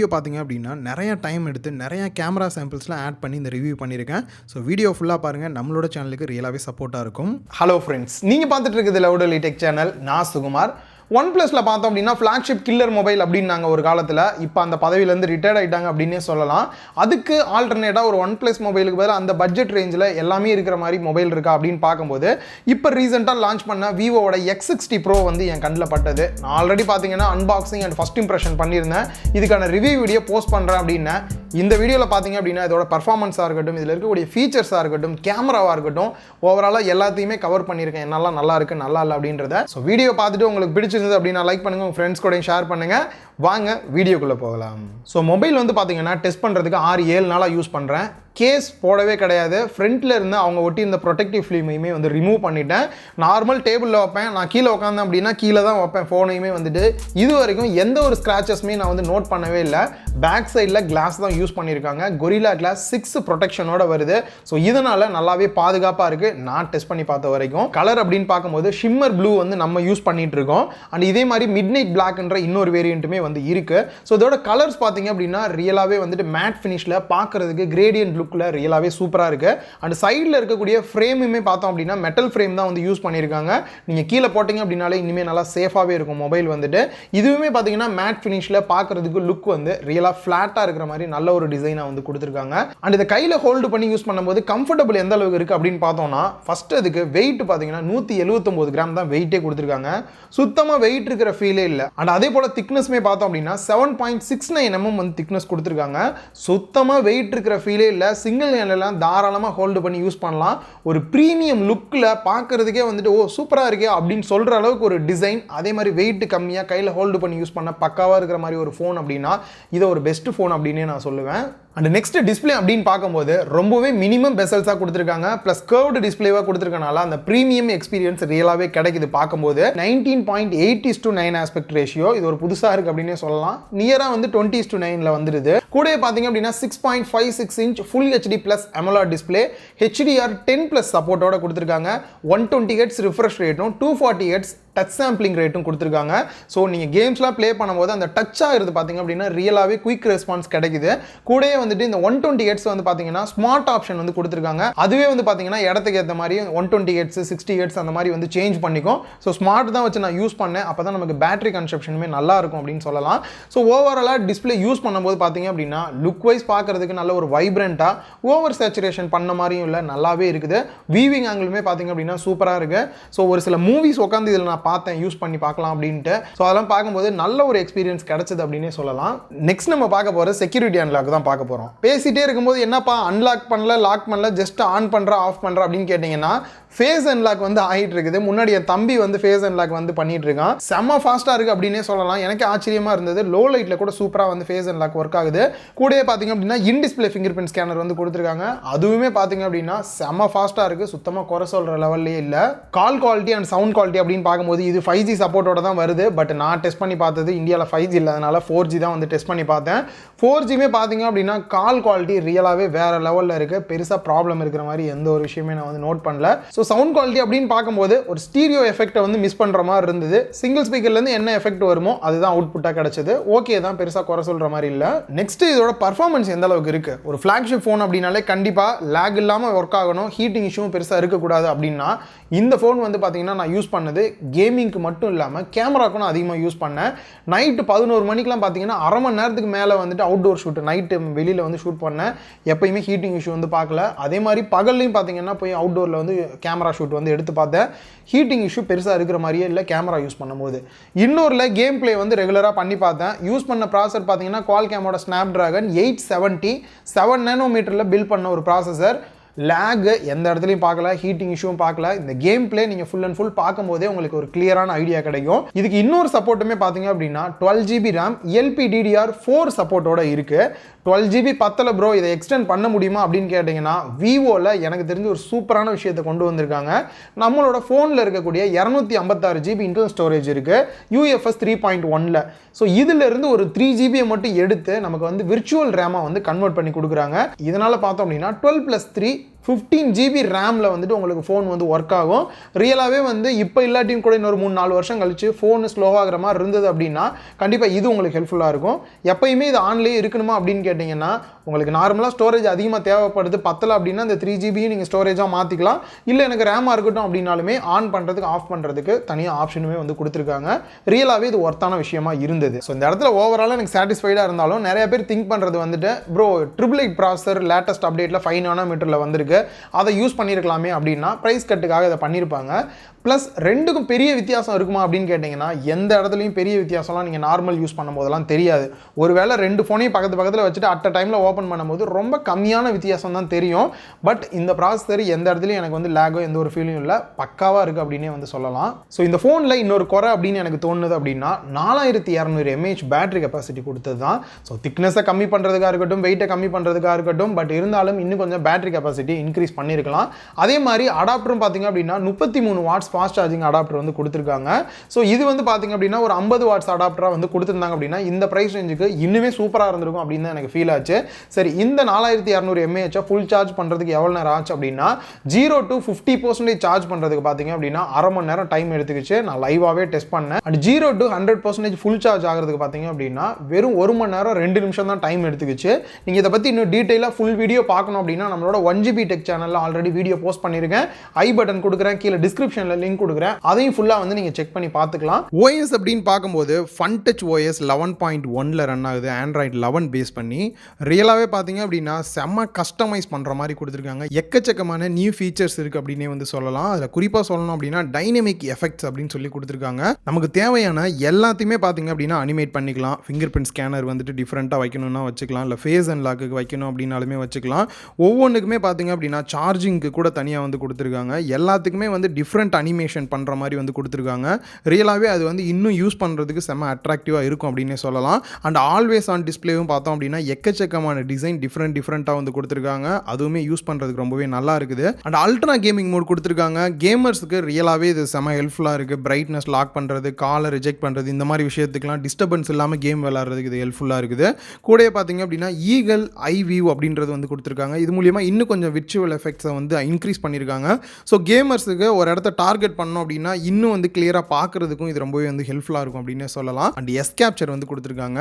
Video பார்த்தீங்க அப்படின்னா நிறைய டைம் எடுத்து நிறைய கேமரா சாம்பிள்ஸ்லாம் ஆட் பண்ணி இந்த ரிவ்யூ பண்ணியிருக்கேன். ஸோ வீடியோ ஃபுல்லாக பாருங்கள், நம்மளோட சேனலுக்கு ரியலாகவே சப்போர்ட்டாக இருக்கும். ஹலோ ஃப்ரெண்ட்ஸ், நீங்கள் பார்த்துட்டு இருக்குது லவுடலி டெக் சேனல். நான் சுகுமார். OnePlusல பார்த்தோம் அப்படின்னா ஃப்ளாக்ஷிப் கில்லர் மொபைல் அப்படின்னாங்க ஒரு காலத்தில். இப்போ அந்த பதவியிலேருந்து ரிட்டையர்ட் ஆகிட்டாங்க அப்படின்னே சொல்லலாம். அதுக்கு ஆல்டர்னேட்டாக ஒரு OnePlus மொபைலுக்கு பதில் அந்த பட்ஜெட் ரேஞ்சில் எல்லாமே இருக்கிற மாதிரி மொபைல் இருக்கா அப்படின்னு பார்க்கும்போது இப்போ ரீசெண்டாக லான்ச் பண்ண விவோட X60 Pro வந்து என் கண்ணில் பட்டது. நான் ஆல்ரெடி பார்த்தீங்கன்னா அன்பாக்சிங் அண்ட் ஃபஸ்ட் இம்ப்ரெஷன் பண்ணியிருந்தேன். இதுக்கான ரிவ்யூ வீடியோ போஸ்ட் பண்ணுறேன் அப்படின்னா இந்த வீடியோவில் பார்த்தீங்க அப்படின்னா இதோட பர்ஃபார்மன்ஸாக இருக்கட்டும், இதில் இருக்கக்கூடிய ஃபீச்சர்ஸாக இருக்கட்டும், கேமராவாக இருக்கட்டும், ஓவராலாக எல்லாத்தையுமே கவர் பண்ணியிருக்கேன். என்னெல்லாம் நல்லா இருக்குது நல்லா இல்லை அப்படின்றத. ஸோ வீடியோ பார்த்துட்டு உங்களுக்கு பிடிச்சிருந்தது அப்படின்னா லைக் பண்ணுங்கள், உங்கள் ஃப்ரெண்ட்ஸ் கூட ஷேர் பண்ணுங்கள். வாங்க வீடியோக்குள்ளே போகலாம். ஸோ மொபைல் வந்து பார்த்தீங்கன்னா டெஸ்ட் பண்ணுறதுக்கு 6-7 நாளாக யூஸ் பண்ணுறேன். கேஸ் போடவே கிடையாது. ஃப்ரண்ட்டில் இருந்து அவங்க ஒட்டி இந்த ப்ரொடெக்டிவ் ஃபிலிமையுமே வந்து ரிமூவ் பண்ணிட்டேன். நார்மல் டேபிளில் வைப்பேன். நான் கீழே உட்காந்தேன் அப்படின்னா கீழே தான் வைப்பேன் ஃபோனையுமே வந்துட்டு. இது வரைக்கும் எந்த ஒரு ஸ்க்ராச்சஸுமே நான் வந்து நோட் பண்ணவே இல்லை. பேக் சைடில் கிளாஸ் தான் யூஸ் பண்ணியிருக்காங்க. கொரில்லா கிளாஸ் 6 ப்ரொடெக்ஷனோட வருது. ஸோ இதனால் நல்லாவே பாதுகாப்பாக இருக்குது நான் டெஸ்ட் பண்ணி பார்த்த வரைக்கும். கலர் அப்படின்னு பார்க்கும்போது ஷிம்மர் ப்ளூ வந்து நம்ம யூஸ் பண்ணிட்டு இருக்கோம். அண்ட் இதே மாதிரி மிட் நைட் பிளாக்ன்ற இன்னொரு வேரியண்ட்டுமே வந்து இருக்குது. ஸோ இதோட கலர்ஸ் பார்த்தீங்க அப்படின்னா ரியலாகவே வந்துட்டு மேட் ஃபினிஷில் பார்க்குறதுக்கு கிரேடியன்ட் லுக்கில் ரியலாகவே சூப்பராக இருக்குது. அண்ட் சைடில் இருக்கக்கூடிய ஃப்ரேமுமே பார்த்தோம் அப்படின்னா மெட்டல் ஃப்ரேம் தான் வந்து யூஸ் பண்ணியிருக்காங்க. நீங்கள் கீழே போட்டிங்க அப்படின்னாலே இனிமேல் நல்லா சேஃபாகவே இருக்கும் மொபைல் வந்துட்டு. இதுவுமே பார்த்தீங்கன்னா மேட் ஃபினிஷில் பார்க்குறதுக்கு லுக் வந்து ரியலாக ஃப்ளாட்டாக இருக்கிற மாதிரி நல்ல ஒரு டிசைனாக வந்து கொடுத்துருக்காங்க. அண்ட் இதை கையில் ஹோல்டு பண்ணி யூஸ் பண்ணும்போது கம்ஃபர்டபுள் எந்த அளவுக்கு இருக்குது அப்படின்னு பார்த்தோம்னா ஃபஸ்ட்டு அதுக்கு வெயிட் பார்த்தீங்கன்னா 179 கிராம் தான் வெயிட்டே கொடுத்துருக்காங்க. சுத்தமாக வெயிட் இருக்கிற ஃபீலே இல்லை. அண்ட் அதே போல் திக்னஸ்மே பார்த்தோம் அப்படின்னா 7.69 mm வந்து திக்னஸ் கொடுத்துருக்காங்க. சுத்தமாக வெயிட் இருக்கிற ஃபீலே இல்லை. சிங்கிள் ஹேண்ட்லாம் தாராளமாக ஹோல்டு பண்ணி யூஸ் பண்ணலாம். ஒரு ப்ரீமியம் லுக்கில் பார்க்குறதுக்கே வந்துட்டு சூப்பராக இருக்கே அப்படின்னு சொல்கிற அளவுக்கு ஒரு டிசைன். அதே மாதிரி வெயிட் கம்மியாக கையில் ஹோல்டு பண்ணி யூஸ் பண்ண பக்காவாக இருக்கிற மாதிரி ஒரு ஃபோன் அப்படின்னா இதை ஒரு பெஸ்ட் ஃபோன் அப்படின்னே நான் சொல்லுவேன். அண்ட் நெக்ஸ்ட் டிஸ்பிளே அப்படின்னு பார்க்கும்போது ரொம்பவே மினிமம் பெசல்ஸாக கொடுத்துருக்காங்க. ப்ளஸ் கர்வ்டு டிஸ்பிளேவாக கொடுத்துருக்கனால அந்த ப்ரீமியம் எக்ஸ்பீரியன்ஸ் ரியலாகவே கிடைக்குது. பார்க்கும்போது 19.8:9 ஆஸ்பெக்ட் ரேஷியோ இது ஒரு புதுசாக இருக்குது அப்படின்னே சொல்லலாம். நியராக வந்து 20:9 வந்துடுது. கூட பார்த்தீங்க அப்படின்னா 6.56 inch full HD plus AMOLED display, HDR10+ சப்போர்ட்டோட கொடுத்துருக்காங்க. 120 Hz ரிஃப்ரெஷ் ரேட்டும் 240 Hz டச் சாம்பிளிங் ரேட்டும் கொடுத்துருக்காங்க. ஸோ நீங்கள் கேம்ஸ்லாம் ப்ளே பண்ணும்போது அந்த டச் ஆகிறது பார்த்தீங்க அப்படின்னா ரியலாகவே குயிக் ரெஸ்பான்ஸ் கிடைக்குது. கூடவே வந்துட்டு இந்த 120 Hz வந்து பார்த்தீங்கன்னா ஸ்மார்ட் ஆப்ஷன் வந்து கொடுத்துருக்காங்க. அதுவே வந்து பார்த்தீங்கன்னா இடத்துக்கு ஏற்ற மாதிரி 120 Hz 60 Hz அந்த மாதிரி வந்து சேஞ்ச் பண்ணிக்கும். ஸோ ஸ்மார்ட் தான் வச்சு நான் யூஸ் பண்ணேன். அப்போ தான் நமக்கு பேட்டரி கன்சப்ஷனுமே நல்லா இருக்கும் அப்படின்னு சொல்லலாம். ஸோ ஓவராலாக டிஸ்பிளே யூஸ் பண்ணும்போது பார்த்தீங்க அப்படின்னா லுக் வைஸ் பார்க்குறதுக்கு நல்ல ஒரு வைப்ரண்ட்டாக ஓவர் சேச்சுரேஷன் பண்ண மாதிரியும் இல்லை, நல்லாவே இருக்குது. வீவிங் ஆங்கிளுமே பார்த்தீங்க அப்படின்னா சூப்பராக இருக்குது. ஸோ ஒரு சில மூவிஸ் உட்காந்து இதில் நான் பார்த்தேன், யூஸ் பண்ணி பார்க்கலாம் அப்படின்ட்டு. ஸோ அதெல்லாம் பார்க்கும்போது நல்ல ஒரு எக்ஸ்பீரியன்ஸ் கிடைச்சது அப்படின்னே சொல்லலாம். நெக்ஸ்ட் நம்ம பார்க்க போகிற செக்யூரிட்டி அன்லாக் தான் பார்க்க போகிறோம். பேசிட்டே இருக்கும்போது என்னப்பா அன்லாக் பண்ணல, லாக் பண்ணல, ஜஸ்ட் ஆன் பண்ணுற ஆஃப் பண்ணுற அப்படின்னு கேட்டிங்கன்னா ஃபேஸ் அன்லாக் வந்து ஆகிட்டு இருக்குது. முன்னாடி என் தம்பி வந்து ஃபேஸ் அன்லாக் வந்து பண்ணிட்டு இருக்கான். செம்ம ஃபாஸ்ட்டாக இருக்குது அப்படின்னே சொல்லலாம். எனக்கு ஆச்சரியமாக இருந்தது. லோ லைட்டில் கூட சூப்பராக வந்து ஃபேஸ் அன்லாக் ஒர்க் ஆகுது. கூடவே பார்த்தீங்க அப்படின்னா in display finger print scanner வந்து கொடுத்துருக்காங்க. அதுவுமே பார்த்தீங்க அப்படின்னா செம்ம ஃபாஸ்ட்டாக இருக்குது. சுத்தமாக குறை சொல்கிற லெவல்லே இல்லை. Call quality and sound quality அப்படின்னு பார்க்கும்போது இது 5G சப்போர்ட்டோட தான் வருது. பட் நான் டெஸ்ட் பண்ணி பார்த்தது இந்தியாவில் 5G இல்லாதனால 4G தான் வந்து டெஸ்ட் பண்ணி பார்த்தேன். 4Gமே பார்த்தீங்க அப்படின்னா கால் குவாலிட்டி ரியலாகவே வேறு லெவலில் இருக்குது. பெருசாக ப்ராப்ளம் இருக்கிற மாதிரி எந்த ஒரு விஷயமே நான் வந்து நோட் பண்ணல. ஸோ சவுண்ட் குவாலிட்டி அப்படின்னு பார்க்கும்போது ஒரு ஸ்டீரியோ எஃபெக்ட்டை வந்து மிஸ் பண்ணுற மாதிரி இருந்தது. சிங்கிள் ஸ்பீக்கர்லேருந்து என்ன எஃபெக்ட் வருமோ அதுதான் அவுட்புட்டாக கிடைச்சது. ஓகே தான், பெருசாக குறை சொல்கிற மாதிரி இல்லை. நெக்ஸ்ட் இதோட பர்ஃபார்மன்ஸ் எந்த அளவுக்கு இருக்குது. ஒரு ஃப்ளாக்ஷிப் ஃபோன் அப்படின்னாலே கண்டிப்பாக லேக் இல்லாமல் ஒர்க் ஆகணும், ஹீட்டிங் இஷ்யூவும் பெருசாக இருக்கக்கூடாது. அப்படின்னா இந்த ஃபோன் வந்து பார்த்தீங்கன்னா நான் யூஸ் பண்ணது கேமிங்க்கு மட்டும் இல்லாமல் கேமராக்கும் நான் அதிகமாக யூஸ் பண்ணேன். நைட்டு 11 மணிக்கெலாம் பார்த்தீங்கன்னா அரை மணி நேரத்துக்கு மேலே வந்துட்டு அவுட்டோர் ஷூட் நைட்டு வெளியில் வந்து ஷூட் பண்ணேன். எப்பயுமே ஹீட்டிங் இஷ்யூ வந்து பார்க்கல. அதே மாதிரி பகல்லையும் பார்த்தீங்கன்னா போய் அவுட்டோரில் வந்து கேமரா ஷூட் வந்து எடுத்து பார்த்தேன். ஹீட்டிங் இஷ்யூ பெருசாக இருக்கிற மாதிரியே இல்லை கேமரா யூஸ் பண்ணும்போது. இன்னொருல கேம் பிளே வந்து ரெகுலராக பண்ணி பார்த்தேன். யூஸ் பண்ண ப்ராசஸர் பார்த்தீங்கன்னா குவால்காமோட ஸ்னாப்டிராகன் 870 7 nm பில்ட் பண்ண ஒரு ப்ராசஸர். லேக் எந்த இடத்துலையும் பார்க்கல, ஹீட்டிங் இஷ்யூவும் பார்க்கல. இந்த கேம் பிளே நீங்கள் ஃபுல் அண்ட் ஃபுல் பார்க்கும்போதே உங்களுக்கு ஒரு கிளியரான ஐடியா கிடைக்கும். இதுக்கு இன்னொரு சப்போர்ட்டுமே பார்த்தீங்க அப்படின்னா 12GB RAM LPDDR4 சப்போர்ட்டோட இருக்குது. 12GB பத்தல ப்ரோ, இதை எக்ஸ்டெண்ட் பண்ண முடியுமா அப்படின்னு கேட்டிங்கன்னா விவோவில் எனக்கு தெரிஞ்ச ஒரு சூப்பரான விஷயத்தை கொண்டு வந்திருக்காங்க. நம்மளோட ஃபோனில் இருக்கக்கூடிய 256GB இன்டர்னல் ஸ்டோரேஜ் இருக்குது UFS 3.1. ஸோ இதிலிருந்து ஒரு 3GB மட்டும் எடுத்து நமக்கு வந்து விர்ச்சுவல் ரேமாக வந்து கன்வெர்ட் பண்ணி கொடுக்குறாங்க. இதனால் பார்த்தோம் அப்படின்னா 12+3 15 GB ரேமில் வந்துட்டு உங்களுக்கு ஃபோன் வந்து ஒர்க் ஆகும். ரியலாகவே வந்து இப்போ இல்லாட்டியும் கூட இன்னொரு 3-4 வருஷம் கழிச்சு ஃபோன் ஸ்லோவாகிற மாதிரி இருந்தது அப்படின்னா கண்டிப்பாக இது உங்களுக்கு ஹெல்ப்ஃபுல்லாக இருக்கும். எப்பயுமே இது ஆன்லேயே இருக்கணுமா அப்படின்னு கேட்டிங்கன்னா, உங்களுக்கு நார்மலாக ஸ்டோரேஜ் அதிகமாக தேவைப்படுது, பத்தலை அப்படின்னா இந்த 3 GBயும் நீங்கள் ஸ்டோரேஜாக மாற்றிக்கலாம். இல்லை எனக்கு ரேமாக இருக்கட்டும் அப்படின்னாலுமே ஆன் பண்ணுறதுக்கு ஆஃப் பண்ணுறதுக்கு தனியாக ஆப்ஷனுமே வந்து கொடுத்துருக்காங்க. ரியலாகவே இது ஒர்த்தான விஷயமா இருந்தது. ஸோ இந்த இடத்துல ஓவராலாக எனக்கு சாட்டிஸ்ஃபைடாக இருந்தாலும் நிறைய பேர் திங்க் பண்ணுறது வந்துட்டு ப்ரோ 888 ப்ராசஸர் லேட்டஸ்ட் அப்டேட்டில் 5 நானோமீட்டரில் வந்திருக்கு, அதை யூஸ் பண்ணியிருக்கலாமே அப்படின்னா ப்ரைஸ் கட்டுக்காக இதை பண்ணியிருப்பாங்க. ப்ளஸ் ரெண்டுக்கும் பெரிய வித்தியாசம் இருக்குமா அப்படின்னு கேட்டிங்கன்னா, எந்த இடத்துலையும் பெரிய வித்தியாசம்லாம் நீங்கள் நார்மல் யூஸ் பண்ணும்போதெல்லாம் தெரியாது. ஒருவேளை 2 ஃபோனையும் பக்கத்தில் வச்சுட்டு அட் அ டைமில் ஓப்பன் பண்ணும்போது ரொம்ப கம்மியான வித்தியாசம் தான் தெரியும். பட் இந்த ப்ராசஸர் எந்த இடத்துலையும் எனக்கு வந்து லேகோ எந்த ஒரு ஃபீலிங் இல்லை, பக்காவாக இருக்குது அப்படின்னே வந்து சொல்லலாம். ஸோ இந்த ஃபோனில் இன்னொரு குறை அப்படின்னு எனக்கு தோணுது அப்படின்னா 4200 mAh பேட்டரி கெப்பாசிட்டி கொடுத்தது தான். ஸோ திக்னஸை கம்மி பண்ணுறதுக்காக இருக்கட்டும், வெயிட்டை கம்மி பண்ணுறதுக்காக இருக்கட்டும், பட் இருந்தாலும் இன்னும் கொஞ்சம் பேட்டரி கெப்பாசிட்டி இன்க்ரீஸ் பண்ணியிருக்கலாம். அதே மாதிரி அடாப்டரும் பார்த்தீங்க அப்படின்னா 33 வாட்ஸ் ஃபாஸ்ட் சார்ஜிங் அடாப்டர் வந்து கொடுத்துருக்காங்க. ஸோ இது வந்து பார்த்தீங்க அப்படின்னா ஒரு 50 வாட்ஸ் அடாப்டராக வந்து கொடுத்துருந்தாங்க அப்படின்னா இந்த ப்ரைஸ் ரேஞ்சுக்கு இன்னுமே சூப்பராக இருந்திருக்கும் அப்படின்னு தான் எனக்கு ஃபீல் ஆச்சு. சரி, இந்த 4200 mAh ஃபுல் சார்ஜ் பண்ணுறதுக்கு எவ்வளோ நேரம் ஆச்சு அப்படின்னா 0 to 50% சார்ஜ் பண்ணுறதுக்கு பார்த்தீங்க அப்படின்னா அரை மணி நேரம் டைம் எடுத்துக்கிச்சு. நான் லைவாகவே டெஸ்ட் பண்ணேன். அண்ட் 0 to 100% ஃபுல் சார்ஜ் ஆகிறதுக்கு பார்த்தீங்க அப்படின்னா வெறும் 1 மணி நேரம் 2 நிமிஷம் தான் டைம் எடுத்துக்கிச்சு. நீங்கள் இதை பற்றி இன்னும் டீட்டெயிலாக ஃபுல் வீடியோ பார்க்கணும் அப்படின்னா நம்மளோட 1GB டெக் சேனலில் ஆல்ரெடி வீடியோ போஸ்ட் பண்ணியிருக்கேன். ஐ பட்டன் கொடுக்குறேன், கீழே டிஸ்கிரிப்ஷனில் லிங்க் கொடுக்குறேன், அதையும் ஃபுல்லாக வந்து நீங்கள் செக் பண்ணி பார்த்துக்கலாம். OS அப்படின்னு பார்க்கும்போது ஃபன் டச் OS 11.1ல் ரன் ஆகுது, ஆண்ட்ராய்டு 11 பேஸ் பண்ணி. ரியலாகவே பார்த்தீங்க அப்படின்னா செம்ம கஸ்டமைஸ் பண்ணுற மாதிரி கொடுத்துருக்காங்க. எக்கச்சக்கமான நியூ ஃபீச்சர்ஸ் இருக்குது அப்படின்னே வந்து சொல்லலாம். அதில் குறிப்பாக சொல்லணும் அப்படின்னா டைனமிக் எஃபெக்ட்ஸ் அப்படின்னு சொல்லி கொடுத்துருக்காங்க. நமக்கு தேவையான எல்லாத்தையுமே பார்த்தீங்க அப்படின்னா அனிமேட் பண்ணிக்கலாம். ஃபிங்கர் பிரிண்ட் ஸ்கேனர் வந்துட்டு டிஃப்ரெண்ட்டாக வைக்கணும்னா வச்சுக்கலாம், இல்லை ஃபேஸ் அண்ட் லாக்கு வைக்கணும் அப்படின்னாலுமே வச்சுக்கலாம். ஒவ்வொன்றுக்குமே பார்த்தீங்க அப்படின்னா சார்ஜிங்க்கு கூட தனியாக வந்து கொடுத்துருக்காங்க. எல்லாத்துக்குமே வந்து டிஃப்ரெண்ட் அனிமேஷன் பண்ணுற மாதிரி வந்து கொடுத்துருக்காங்க. ரியலாகவே அது வந்து இன்னும் யூஸ் பண்ணுறதுக்கு செம்ம அட்ராக்டிவாக இருக்கும் அப்படின்னே சொல்லலாம். அண்ட் ஆல்வேஸ் ஆன் டிஸ்பிளேவும் பார்த்தோம் அப்படின்னா எக்கச்சக்கமான டிசைன் டிஃப்ரெண்ட்டாக வந்து கொடுத்துருக்காங்க. அதுவுமே யூஸ் பண்ணுறதுக்கு ரொம்பவே நல்லா இருக்குது. அண்ட் அல்ட்ரா கேமிங் மோட் கொடுத்துருக்காங்க. கேமர்ஸுக்கு ரியலாகவே இது செம்ம ஹெல்ப்ஃபுல்லாக இருக்குது. பிரைட்னஸ் லாக் பண்ணுறது, காலை ரிஜெக்ட் பண்ணுறது, இந்த மாதிரி விஷயத்துக்குலாம் டிஸ்டர்பன்ஸ் இல்லாமல் கேம் விளாட்றதுக்கு இது ஹெல்ப்ஃபுல்லாக இருக்குது. கூடயே பார்த்தீங்க அப்படின்னா ஈகல் ஐ வியூ அப்படின்றது வந்து கொடுத்துருக்காங்க. இது மூலியமாக இன்னும் கொஞ்சம் விர்ச்சுவல் எஃபெக்ட்ஸை வந்து இன்க்ரீஸ் பண்ணியிருக்காங்க. ஸோ கேமர்ஸுக்கு ஒரு இடத்த டார்கெட் பண்ணோம் அப்படின்னா இன்னும் வந்து கிளியராக பார்க்குறதுக்கும் இது ரொம்பவே வந்து ஹெல்ப்ஃபுல்லாக இருக்கும் அப்படின்னே சொல்லலாம். அண்ட் எஸ் கேப்சர் வந்து கொடுத்துருக்காங்க.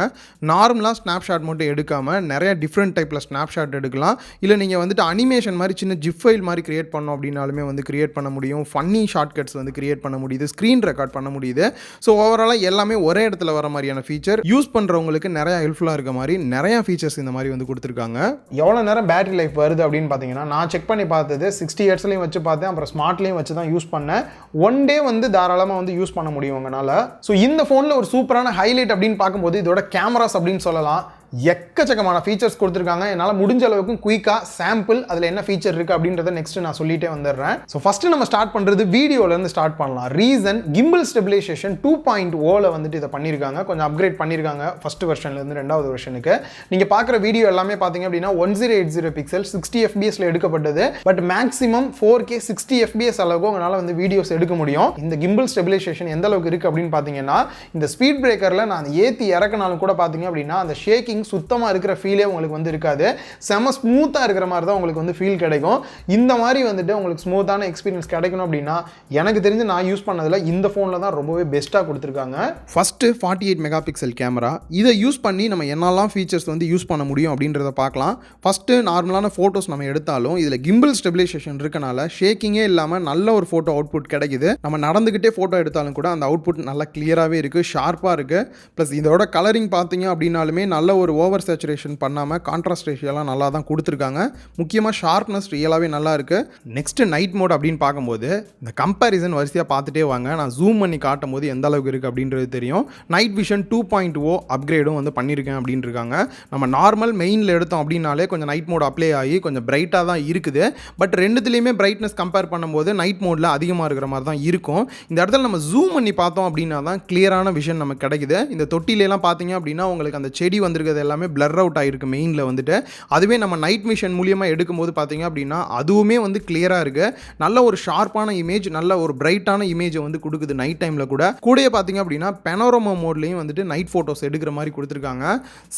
நார்மலாக ஸ்னாப்ஷாட் மட்டும் எடுக்காமல் நிறைய டிஃப்ரெண்ட் டைப்பில் ஸ்னாப்ஷாட் எடுக்கலாம். இல்லை நீங்கள் வந்துட்டு அனிமேஷன் மாதிரி சின்ன ஜிப் ஃபைல் மாதிரி கிரியேட் பண்ணோம் அப்படின்னாலுமே வந்து கிரியேட் பண்ண முடியும். ஃபன்னி ஷார்ட்கட்ஸ் வந்து கிரியேட் பண்ண முடியுது, ஸ்க்ரீன் ரெக்கார்ட் பண்ண முடியுது. ஸோ ஓவராலாக எல்லாமே ஒரே இடத்துல வர மாதிரியான ஃபீச்சர், யூஸ் பண்ணுறவங்களுக்கு நிறையா ஹெல்ப்ஃபுல்லாக இருக்க மாதிரி நிறையா ஃபீச்சர்ஸ் இந்த மாதிரி வந்து கொடுத்துருக்காங்க. எவ்வளோ நேரம் பேட்டரி லைஃப் வருது அப்படின்னு பார்த்தீங்கன்னா நான் செக் பண்ணி பார்த்தது 60 ஹெர்ட்ஸ்லையும் வச்சு பார்த்தேன், அப்புறம் ஸ்மார்ட்லையும் வச்சு தான் யூஸ் பண்ணேன். ஒன் டே வந்து தாராளமாக வந்து யூஸ் பண்ண முடியும் உங்களால். ஸோ இந்த ஃபோனில் ஒரு சூப்பரான ஹைலைட் அப்படின்னு பார்க்கும்போது இதோட கேமராஸ் அப்படின்னு சொல்லலாம். எக்கச்சக்கமான ஃபீச்சர்ஸ் கொடுத்துருக்காங்க. என்னால் முடிஞ்ச அளவுக்கு குயிக்காக சாம்பிள் அதில் என்ன ஃபீச்சர் இருக்குது அப்படின்றத நெக்ஸ்ட் நான் சொல்லிட்டே வந்துடுறேன். ஸோ ஃபஸ்ட்டு நம்ம ஸ்டார்ட் பண்ணுறது வீடியோலேருந்து ஸ்டார்ட் பண்ணலாம். ரீசன் கிம்பிள் ஸ்டெபிலைசேஷன் 2.0ல் வந்துட்டு இதை பண்ணியிருக்காங்க, கொஞ்சம் அப்கிரேட் பண்ணியிருக்காங்க ஃபஸ்ட்டு வெர்ஷன்லேருந்து 2வது வெர்ஷனுக்கு. நீங்கள் பார்க்குற வீடியோ எல்லாமே பார்த்தீங்க அப்படின்னா 1080 பிக்சல் 60 fps எடுக்கப்பட்டது. பட் மேக்ஸிமம் 4K 60 fps அளவுக்கு உங்களால் வந்து வீடியோஸ் எடுக்க முடியும். இந்த கிம்பிள் ஸ்டெபிலைசேஷன் எந்த அளவுக்கு இருக்குது அப்படின்னு பார்த்தீங்கன்னா இந்த ஸ்பீட் பிரேக்கரில் நான் ஏற்றி இறக்கினாலும் கூட பார்த்தீங்க அப்படின்னா அந்த ஷேக்கிங் சுத்தமாக இருக்கிற ஃபீலே உங்களுக்கு வந்து இருக்காது. செம ஸ்மூத்தாக இருக்கிற மாதிரி தான் உங்களுக்கு வந்து ஃபீல் கிடைக்கும். இந்த மாதிரி வந்துட்டு உங்களுக்கு ஸ்மூத்தான எக்ஸ்பீரியன்ஸ் கிடைக்கணும் அப்படின்னா எனக்கு தெரிஞ்சு நான் யூஸ் பண்ணதில் இந்த ஃபோனில் தான் ரொம்பவே பெஸ்ட்டாக கொடுத்துருக்காங்க. First 48 mega pixel camera. இதை யூஸ் பண்ணி நம்ம என்னெல்லாம் ஃபீச்சர்ஸ் வந்து யூஸ் பண்ண முடியும் அப்படின்றத பார்க்கலாம். ஃபஸ்ட்டு நார்மலான ஃபோட்டோஸ் நம்ம எடுத்தாலும் இதில் கிம்பிள் ஸ்டெபிலைசேஷன் இருக்கனால ஷேக்கிங்கே இல்லாமல் நல்ல ஒரு ஃபோட்டோ அவுட்புட் கிடைக்குது. நம்ம நடந்துக்கிட்டே ஃபோட்டோ எடுத்தாலும் கூட அந்த அவுட்புட் நல்லா கிளியராகவே இருக்குது, ஷார்ப்பாக இருக்குது. ப்ளஸ் இதோட கலரிங் பார்த்தீங்க அப்படின்னாலுமே நல்ல ஒரு ஓவர் சேச்சுரேஷன் பண்ணாமல் கான்ட்ராஸ்ட் ரேஷியோலாம் நல்லா தான் கொடுத்துருக்காங்க. முக்கியமாக ஷார்ப்னஸ் ரியலாகவே நல்லா இருக்குது. நெக்ஸ்ட்டு நைட் மோட் அப்படின்னு பார்க்கும்போது இந்த கம்பேரிசன் வரிசையாக பார்த்துட்டே வாங்க. நான் ஜூம் பண்ணி காட்டும் போது எந்த அளவுக்கு இருக்குது அப்படின்றது தெரியும். நைட் விஷன் 2.0 அப்கிரேடும் வந்து பண்ணியிருக்கேன் அப்படின்னு இருக்காங்க. நம்ம நார்மல் மெயினில் எடுத்தோம் அப்படின்னாலே கொஞ்சம் நைட் மோட் அப்ளை ஆகி கொஞ்சம் பிரைட்டாக தான் இருக்குது. பட் ரெண்டுத்துலேயுமே பிரைட்னஸ் கம்பேர் பண்ணும்போது நைட் மோடில் அதிகமாக இருக்கிற மாதிரி தான் இருக்கும். இந்த இடத்துல நம்ம ஜூம் பண்ணி பார்த்தோம் அப்படின்னா தான் கிளியரான விஷன் நமக்கு கிடைக்குது. இந்த தொட்டிலெல்லாம் பார்த்தீங்க அப்படின்னா உங்களுக்கு அந்த செடி வந்திருக்கிறது இருக்கிறது எல்லாமே பிளர் அவுட் ஆகிருக்கு மெயினில் வந்துட்டு. அதுவே நம்ம நைட் மிஷன் மூலியமாக எடுக்கும்போது பார்த்தீங்க அப்படின்னா அதுவுமே வந்து கிளியராக இருக்குது. நல்ல ஒரு ஷார்ப்பான இமேஜ், நல்ல ஒரு பிரைட்டான இமேஜை வந்து கொடுக்குது நைட் டைமில் கூடயே பார்த்தீங்க அப்படின்னா பெனோரமா மோட்லேயும் வந்துட்டு நைட் ஃபோட்டோஸ் எடுக்கிற மாதிரி கொடுத்துருக்காங்க.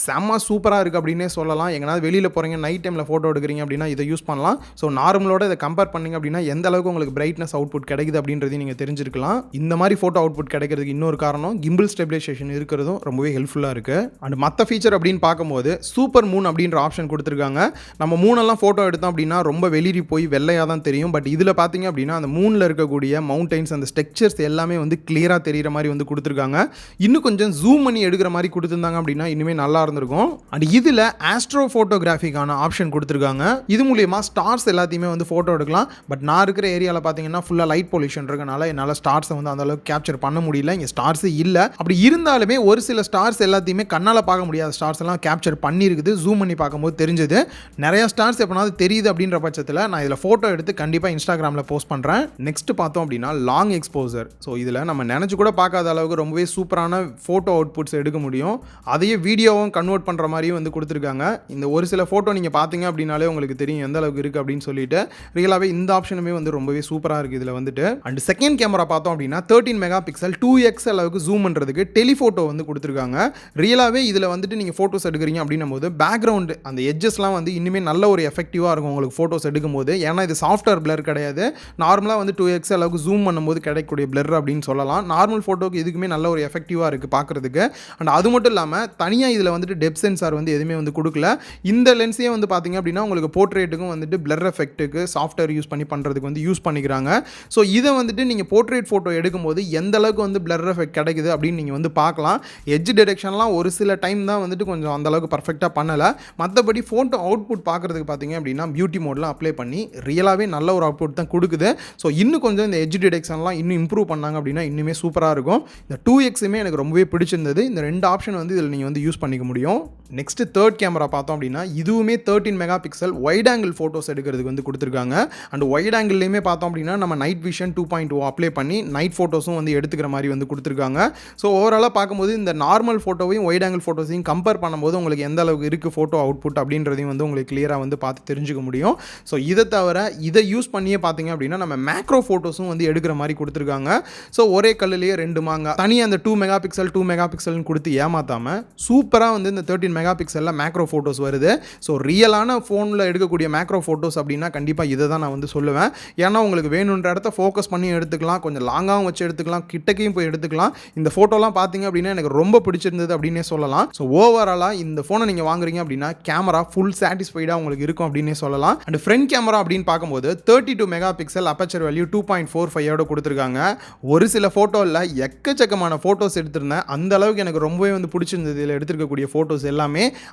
செம்ம சூப்பராக இருக்குது அப்படின்னே சொல்லலாம். எங்கேனாவது வெளியில் போகிறீங்க, நைட் டைமில் ஃபோட்டோ எடுக்கிறீங்க அப்படின்னா இதை யூஸ் பண்ணலாம். ஸோ நார்மலோட இதை கம்பேர் பண்ணிங்க அப்படின்னா எந்த அளவுக்கு உங்களுக்கு பிரைட்னஸ் அவுட்புட் கிடைக்குது அப்படின்றதையும் நீங்கள் தெரிஞ்சிருக்கலாம். இந்த மாதிரி ஃபோட்டோ அவுட்புட் கிடைக்கிறதுக்கு இன்னொரு காரணம் கிம்பிள் ஸ்டெபிலைசேஷன் இருக்கிறதும் ரொம்பவே ஹெல்ப்ஃபுல்லாக இருக்குது. அண்ட் மற்ற ஃபீச்சர் அப்படின்னு பார்க்கும்போது சூப்பர் மூன் அப்படின்ற ஆப்ஷன் கொடுத்துருக்காங்க. நம்ம மூணெல்லாம் ஃபோட்டோ எடுத்தோம் அப்படின்னா ரொம்ப வெளிரி போய் வெள்ளையாக தான் தெரியும். பட் இதில் பார்த்தீங்க அப்படின்னா அந்த மூணில் இருக்கக்கூடிய மவுண்டைன்ஸ், அந்த ஸ்ட்ரக்சர்ஸ் எல்லாமே வந்து கிளியராக தெரிகிற மாதிரி வந்து கொடுத்துருக்காங்க. இன்னும் கொஞ்சம் ஜூம் பண்ணி எடுக்கிற மாதிரி கொடுத்துருந்தாங்க அப்படின்னா இன்னுமே நல்லா இருந்திருக்கும். அண்ட் இதில் ஆஸ்ட்ரோ ஃபோட்டோகிராஃபிக்கான ஆப்ஷன் கொடுத்துருக்காங்க. இது மூலியமா ஸ்டார்ஸ் எல்லாத்தையுமே வந்து ஃபோட்டோ எடுக்கலாம். பட் நான் இருக்கிற ஏரியாவில் பார்த்தீங்கன்னா ஃபுல்லாக லைட் பொல்யூஷன் இருக்கனால என்னால் ஸ்டார்ஸை வந்து அந்த அளவுக்கு கேப்சர் பண்ண முடியல. இங்கே ஸ்டார்ஸ் இல்லை. அப்படி இருந்தாலுமே ஒரு சில ஸ்டார்ஸ் எல்லாத்தையுமே கண்ணால் பார்க்க முடியாத ஸ்டார்ஸ் எல்லாம் கேப்சர் பண்ணியிருக்குது. ஜூம் பண்ணி பார்க்கும்போது தெரிஞ்சது. நிறைய ஸ்டார்ஸ் எப்போனாவது தெரியுது அப்படின்ற பட்சத்தில் நான் இதில் ஃபோட்டோ எடுத்து கண்டிப்பாக இன்ஸ்டாகிராமில் போஸ்ட் பண்ணுறேன். நெக்ஸ்ட் பார்த்தோம் அப்படின்னா லாங் எக்ஸ்போசர். ஸோ இதில் நம்ம நினச்சி கூட பார்க்காத அளவுக்கு ரொம்பவே சூப்பரான ஃபோட்டோ அவுட்புட்ஸ் எடுக்க முடியும். அதையே வீடியோவும் கன்வெர்ட் பண்ணுற மாதிரியும் வந்து கொடுத்துருக்காங்க. இந்த ஒரு சில ஃபோட்டோ நீங்கள் பார்த்தீங்க அப்படின்னாலே உங்களுக்கு தெரியும் எந்த அளவுக்கு இருக்குது அப்படின்னு சொல்லிட்டு. ரியலாகவே இந்த ஆப்ஷனுமே வந்து ரொம்பவே சூப்பராக இருக்குது இதில் வந்துட்டு. அண்ட் செகண்ட் கேமரா பார்த்தோம் அப்படின்னா 13 மெகா பிக்சல் 2x அளவுக்கு ஜூம் பண்ணுறதுக்கு டெலிஃபோட்டோ வந்து கொடுத்துருக்காங்க. ரியலாகவே இதில் வந்துட்டு நீங்கள் ஃபோட்டோஸ் எடுக்கிறீங்க அப்படின்னும் போது பேக்ரவுண்டு அந்த எட்ஜஸ்லாம் வந்து இன்னுமே நல்ல ஒரு எஃபெக்டிவாக இருக்கும் உங்களுக்கு ஃபோட்டோஸ் எடுக்கும் போது. ஏன்னா இது சாஃப்ட்வேர் பிளர் கிடையாது. நார்மலாக வந்து 2x அளவுக்கு ஜூம் பண்ணும்போது கிடைக்கக்கூடிய பிளர் அப்படின்னு சொல்லலாம். நார்மல் ஃபோட்டோக்கு இதுக்குமே நல்ல ஒரு எஃபெக்டிவாக இருக்குது பார்க்குறதுக்கு. அண்ட் அது மட்டும் இல்லாமல் தனியாக இதில் வந்துட்டு டெப்த் சென்சார் வந்து எதுவுமே வந்து கொடுக்கல. இந்த லென்ஸே வந்து பார்த்தீங்க அப்படின்னா உங்களுக்கு போர்ட்ரேட்டுக்கும் வந்துட்டு பிளர் எஃபெக்ட்டுக்கு சாஃப்ட்வேர் யூஸ் பண்ணி பண்ணுறதுக்கு வந்து யூஸ் பண்ணிக்கிறாங்க. ஸோ இதை வந்துட்டு நீங்கள் போர்ட்ரேட் ஃபோட்டோ எடுக்கும்போது எந்த அளவுக்கு வந்து பிளர் எஃபெக்ட் கிடைக்குது அப்படின்னு நீங்கள் வந்து பார்க்கலாம். எட்ஜ் டிடெக்ஷன்லாம் ஒரு சில டைம் தான் வந்துட்டு கொஞ்சம் அந்த அளவுக்கு பர்ஃபெக்டாக பண்ணலை. மற்றபடி ஃபோட்டோ அவுட்புட் பார்க்குறதுக்கு பார்த்தீங்க அப்படின்னா பியூட்டி மோட்லாம் அப்ளை பண்ணி ரியலாகவே நல்ல ஒரு அவுட்புட் தான் கொடுக்குது. ஸோ இன்னும் கொஞ்சம் இந்த எட்ஜ் டிடெக்ஷன்லாம் இன்னும் இம்ப்ரூவ் பண்ணாங்க அப்படின்னா இன்னுமே சூப்பராக இருக்கும். இந்த 2xமே எனக்கு ரொம்பவே பிடிச்சிருந்தது. இந்த ரெண்டு ஆப்ஷன் வந்து இதில் நீங்கள் வந்து யூஸ் பண்ணிக்க முடியும். நெக்ஸ்ட் தேர்ட் கேமரா பார்த்தோம் அப்படின்னா இதுவுமே 13 mega pixel wide angle photos எடுக்கிறதுக்கு வந்து கொடுத்துருக்காங்க. அண்ட் வைட் ஆங்கிள்லேயுமே பார்த்தோம் அப்படின்னா நம்ம நைட் விஷன் 2.0 அப்ளை பண்ணி நைட் ஃபோட்டோஸும் வந்து எடுத்துக்கிற மாதிரி வந்து கொடுத்துருக்காங்க. ஸோ ஓவராலாக பார்க்கும்போது இந்த நார்மல் ஃபோட்டோவையும் வைட் ஆங்கிள் ஃபோட்டோஸையும் கம்பேர் பண்ணும்போது உங்களுக்கு எந்த அளவுக்கு இருக்குது ஃபோட்டோ அவுட்புட் அப்படின்றதையும் வந்து உங்களுக்கு கிளியராக வந்து பார்த்து தெரிஞ்சுக்க முடியும். ஸோ இதை தவிர இதை யூஸ் பண்ணியே பார்த்தீங்க அப்படின்னா நம்ம மேக்ரோ ஃபோட்டோஸும் வந்து எடுக்கிற மாதிரி கொடுத்துருக்காங்க. ஸோ ஒரே கல்லுலேயே ரெண்டு மாங்க தனியாக அந்த 2 மெகா பிக்சல்னு கொடுத்து ஏமாத்தாமல் சூப்பராக வந்து இந்த 13 மெகா பிக்சலில் மேக்ரோ ஃபோட்டோஸ் வருது. ஸோ ரியலான ஃபோனில் எடுக்கக்கூடிய மேக்ரோ ஃபோட்டோஸ் அப்படின்னா கண்டிப்பாக இதை தான் நான் வந்து சொல்லுவேன். ஏன்னா உங்களுக்கு வேணுன்ற இடத்த ஃபோக்கஸ் பண்ணி எடுத்துக்கலாம், கொஞ்சம் லாங்காகவும் வச்சு எடுத்துக்கலாம், கிட்டக்கையும் போய் எடுத்துக்கலாம். இந்த ஃபோட்டோலாம் பார்த்தீங்க அப்படின்னா எனக்கு ரொம்ப பிடிச்சிருந்தது அப்படின்னே சொல்லலாம். ஸோ ஓவராலாக இந்த ஃபோனை நீங்கள் வாங்குறீங்க அப்படின்னா கேமரா ஃபுல் சாட்டிஸ்ஃபைடாக உங்களுக்கு இருக்கும் அப்படின்னே சொல்லலாம். அண்ட் ஃப்ரண்ட் கேமரா அப்படின்னு பார்க்கும்போது 32 மெகா பிக்சல் அப்பச்சர் வேல்யூ 2.45 கொடுத்துருக்காங்க. ஒரு சில ஃபோட்டோவில் எக்கச்சக்கமான ஃபோட்டோஸ் எடுத்திருந்தேன். அந்த அளவுக்கு எனக்கு ரொம்பவே வந்து பிடிச்சிருந்தது இதில் எடுத்திருக்கக்கூடிய ஃபோட்டோஸ் எல்லாமே.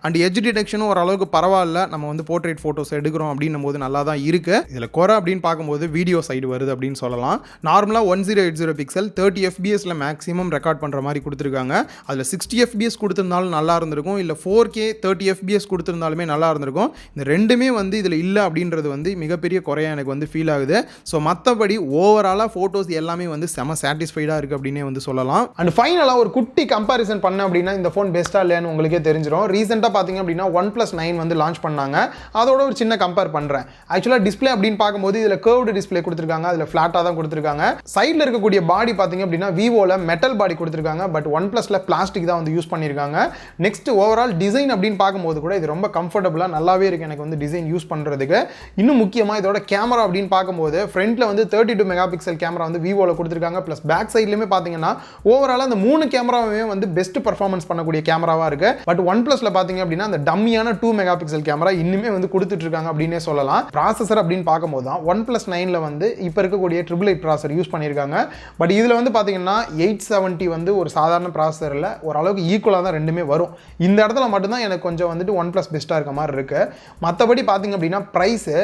அண்ட் எட்ஜ் டிடெக்ஷனும் ஓரளவுக்கு பரவாயில்ல. நம்ம வந்து போர்ட்ரேட் ஃபோட்டோஸ் எடுக்கிறோம் அப்படின்னும் போது நல்லா தான் இருக்குது. இதில் குறை அப்படின்னு பார்க்கும்போது வீடியோ சைடு வருது அப்படின்னு சொல்லலாம். நார்மலாக 1080 பிக்சல் 30 fps மேக்ஸிமம் ரெக்கார்ட் பண்ணுற மாதிரி கொடுத்துருக்காங்க. அதில் 60 fps கொடுத்துருந்தாலும் நல்லா இருந்திருக்கும், இல்லை 4K 30 fps கொடுத்துருந்தாலுமே நல்லா இருந்திருக்கும். இந்த ரெண்டுமே வந்து இதில் இல்லை அப்படின்றது வந்து மிகப்பெரிய குறையாக எனக்கு வந்து ஃபீல் ஆகுது. ஸோ மற்றபடி ஓவராலாக ஃபோட்டோஸ் எல்லாமே வந்து செம சாட்டிஸ்ஃபைடாக இருக்குது அப்படின்னே வந்து சொல்லலாம். அண்ட் ஃபைனலாக ஒரு குட்டி கம்பேரிசன் பண்ண அப்படின்னா இந்த ஃபோன் பெஸ்ட்டாக இல்லையான்னு உங்களுக்கே தெரிஞ்சிடும். ரீசெண்டாக பார்த்தீங்க அப்படின்னா OnePlus 9 வந்து லான்ச் பண்ணாங்க. அதோட ஒரு சின்ன கம்பேர் பண்ணுறேன். ஆக்சுவலாக டிஸ்பிளே அப்படின்னு பார்க்கும்போது இதில் கர்வ்டு டிஸ்பிளே கொடுத்துருக்காங்க. அதில் ஃப்ளாட்டாக தான் கொடுத்துருக்காங்க. சைடில் இருக்கக்கூடிய பாடி பார்த்தீங்க அப்படின்னா விவோவில் மெட்டல் பாடி கொடுத்துருக்காங்க. பட் OnePlusல பிளாஸ்டிக் தான் வந்து யூஸ் பண்ணியிருக்காங்க. நெக்ஸ்ட் ஓவரால் டிசைன் அப்படின்னு பார்க்கும்போது கூட இது ரொம்ப கம்ஃபர்டபுளாக நல்லாவே இருக்குது எனக்கு வந்து டிசைன் யூஸ் பண்ணுறதுக்கு. இன்னும் முக்கியமாக இதோட கேமரா அப்படின்னு பார்க்கும்போது ஃப்ரண்ட்டில் வந்து 32 மெகா பிக்சல் கேமரா வந்து விவோவில் கொடுத்துருக்காங்க. ப்ளஸ் பேக் சைட்லையுமே பார்த்தீங்கன்னா ஓவராலாக அந்த 3 கேமராவுமே வந்து பெஸ்ட் பர்ஃபார்மன்ஸ் பண்ணக்கூடிய கேமராவாக இருக்குது. பட் OnePlusல பார்த்தீங்க அப்படின்னா அந்த டம்மியான 2 மெகா பிக்சல் கேமரா இன்னுமே வந்து கொடுத்துட்டு இருக்காங்க அப்படின்னே சொல்லலாம். ப்ராசஸர் அப்படின்னு பார்க்கும்போது தான் OnePlus 9ல வந்து இப்போ இருக்கக்கூடிய 888 ப்ராசஸர் யூஸ் பண்ணியிருக்காங்க. பட் இதில் வந்து பார்த்தீங்கன்னா 870 வந்து ஒரு சாதாரண ப்ராசஸரில் ஓரளவுக்கு ஈக்குவலாக தான் ரெண்டுமே வரும். இந்த இடத்துல மட்டும்தான் எனக்கு கொஞ்சம் வந்துட்டு OnePlus பெஸ்ட்டாக இருக்க மாதிரி இருக்குது. மற்றபடி பார்த்தீங்க அப்படின்னா ப்ரைஸு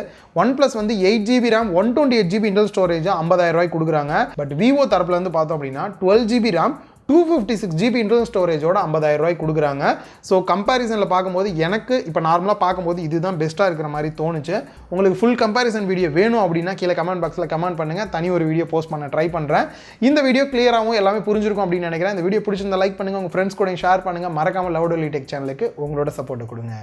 OnePlus வந்து 8GB RAM 128GB internal storage 50,000 ரூபாய்க்கு கொடுக்குறாங்க. பட் விவோ தரப்புல வந்து பார்த்தோம் அப்படின்னா 12GB RAM 256 GB இன்டர்னல் ஸ்டோரேஜோட 50,000 ரூபாய்க்கு கொடுக்குறாங்க. ஸோ கம்பேரிசனில் பார்க்கும்போது எனக்கு இப்போ நார்மலாக பார்க்கும்போது இதுதான் பெஸ்ட்டாக இருக்கிற மாதிரி தோணுச்சு. உங்களுக்கு ஃபுல் கம்பேரிசன் வீடியோ வேணும் அப்படின்னா கீழே கமெண்ட் பாக்ஸில் கமெண்ட் பண்ணுங்கள். தனி ஒரு வீடியோ போஸ்ட் பண்ண ட்ரை பண்ணுறேன். இந்த வீடியோ கிளியராகவும் எல்லாமே புரிஞ்சிருக்கும் அப்படின்னு நினைக்கிறேன். இந்த வீடியோ பிடிச்சிருந்தா லைக் பண்ணுங்கள், உங்கள் ஃப்ரெண்ட்ஸ் கூட ஷேர் பண்ணுங்கள். மறக்காமல் லவுட் ஒன்லி டெக் சேனலுக்கு உங்களோட சப்போர்ட் கொடுங்க.